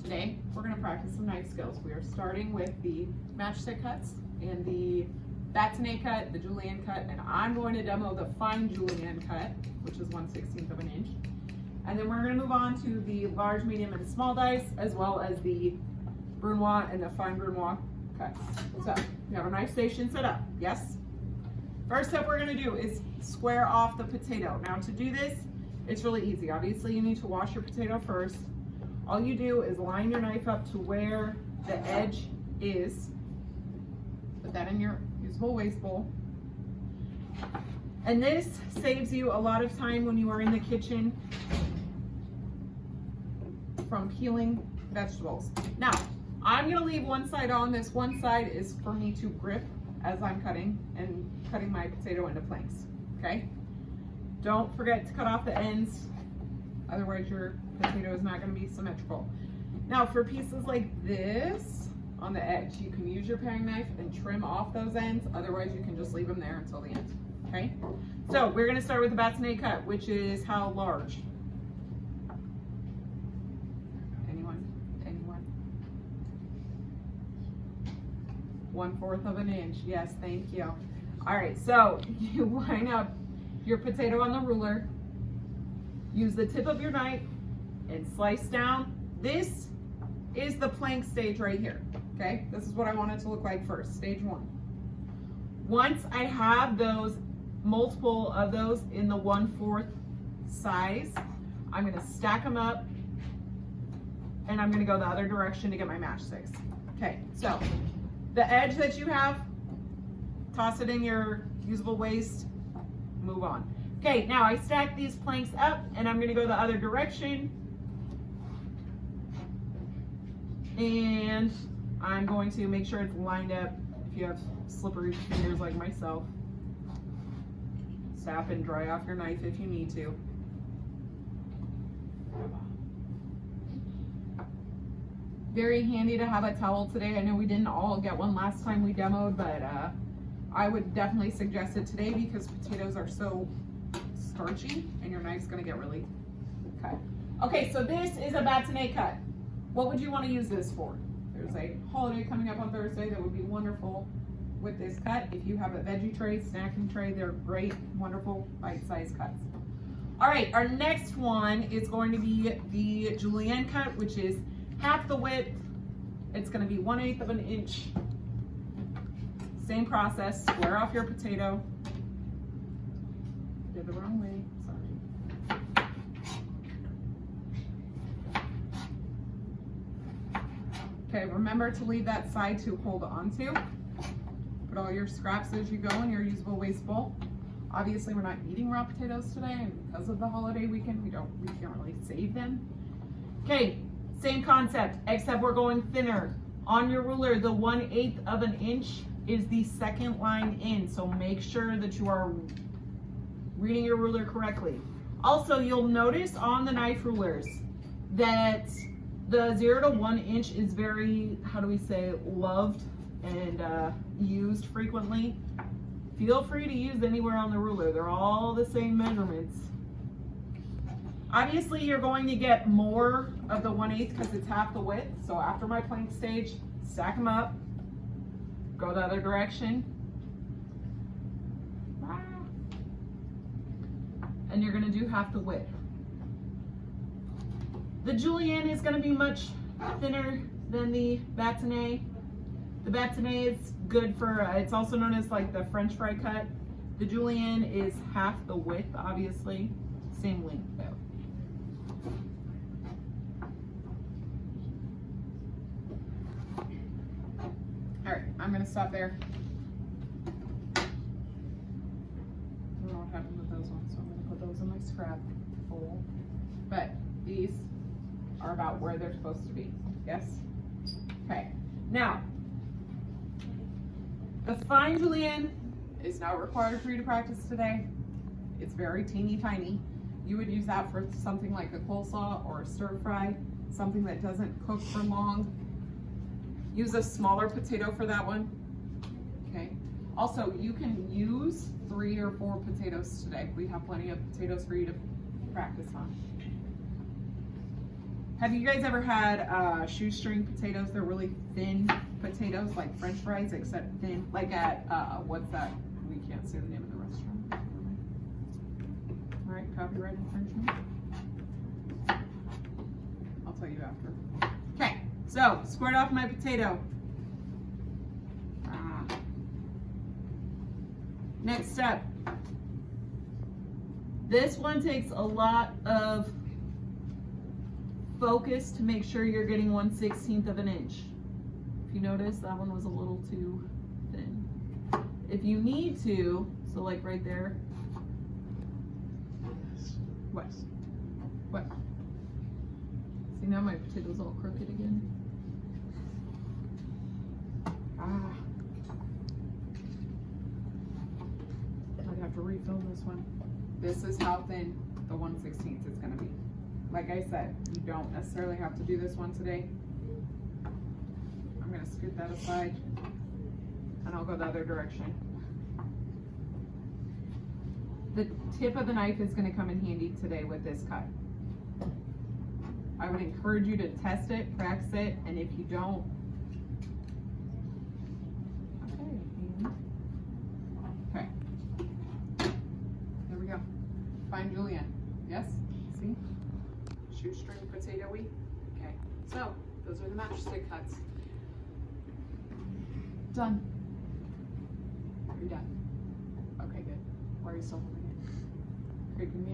Today, we're going to practice some knife skills. We are starting with the matchstick cuts and the batonnet cut, the julienne cut, and I'm going to demo the fine julienne cut, which is 1/16 of an inch. And then we're going to move on to the large, medium, and small dice, as well as the brunoise and the fine brunoise cuts. So, you have a knife station set up, yes? First step we're going to do is square off the potato. Now to do this, it's really easy. Obviously, you need to wash your potato first. All you do is line your knife up to where the edge is. Put that in your usable waste bowl. And this saves you a lot of time when you are in the kitchen from peeling vegetables. Now, I'm gonna leave one side on. This one side is for me to grip as I'm cutting my potato into planks, okay? Don't forget to cut off the ends, otherwise your potato is not going to be symmetrical. Now for pieces like this on the edge, you can use your paring knife and trim off those ends, otherwise you can just leave them there until the end, okay? So we're going to start with the batonnet cut, which is how large? Anyone? 1/4 of an inch, yes, thank you. All right, so you line up your potato on the ruler, use the tip of your knife and slice down. This is the plank stage right here, okay? This is what I want it to look like first, stage 1. Once I have those, multiple of those in the 1/4 size, I'm gonna stack them up and I'm gonna go the other direction to get my matchsticks. Okay, so the edge that you have, toss it in your usable waste, move on. Okay, now I stack these planks up and I'm gonna go the other direction. And I'm going to make sure it's lined up. If you have slippery fingers like myself, sap and dry off your knife if you need to. Very handy to have a towel today. I know we didn't all get one last time we demoed, but I would definitely suggest it today because potatoes are so starchy and your knife's gonna get really cut. Okay, so this is a batonnet cut. What would you want to use this for? There's a holiday coming up on Thursday that would be wonderful with this cut. If you have a veggie tray, snacking tray, they're great, wonderful bite-sized cuts. All right, our next one is going to be the julienne cut, which is half the width. It's going to be 1/8 of an inch. Same process, square off your potato. Did the wrong way, sorry. Okay, remember to leave that side to hold on to. Put all your scraps as you go in your usable waste bowl. Obviously, we're not eating raw potatoes today, and because of the holiday weekend, we can't really save them. Okay, same concept, except we're going thinner. On your ruler, the 1/8 of an inch is the second line in, so make sure that you are reading your ruler correctly. Also, you'll notice on the knife rulers that the 0 to 1 inch is very, how do we say, loved and used frequently. Feel free to use anywhere on the ruler. They're all the same measurements. Obviously, you're going to get more of the 1/8 because it's half the width. So after my plank stage, stack them up, go the other direction. And you're going to do half the width. The julienne is going to be much thinner than the batonnet. The batonnet is good for, it's also known as like the French fry cut. The julienne is half the width, obviously. Same length though. All right, I'm going to stop there. I don't know what happened with those ones, so I'm going to put those in my scrap bowl. But these are about where they're supposed to be. Yes? Okay. Now, the fine julienne is not required for you to practice today. It's very teeny tiny. You would use that for something like a coleslaw or a stir fry, something that doesn't cook for long. Use a smaller potato for that one. Okay. Also, you can use 3 or 4 potatoes today. We have plenty of potatoes for you to practice on. Have you guys ever had shoestring potatoes? They're really thin potatoes, like French fries, except thin. Like at, what's that? We can't say the name of the restaurant. All right, copyright infringement. I'll tell you after. Okay, so squared off my potato. Next step. This one takes a lot of focus to make sure you're getting 1/16 of an inch. If you notice, that one was a little too thin. If you need to, so like right there. What? What? See, now my potato's all crooked again. I'd have to refilm this one. This is how thin the 1/16 is gonna be. Like I said, you don't necessarily have to do this one today. I'm gonna scoot that aside and I'll go the other direction. The tip of the knife is gonna come in handy today with this cut. I would encourage you to test it, practice it, and if you don't, okay. There we go. Fine julienne. Yes? See? Shoestring potato-y. Okay. So, those are the matchstick cuts. Done. You're done. Okay, good. Why are you still holding it? Creeping me out.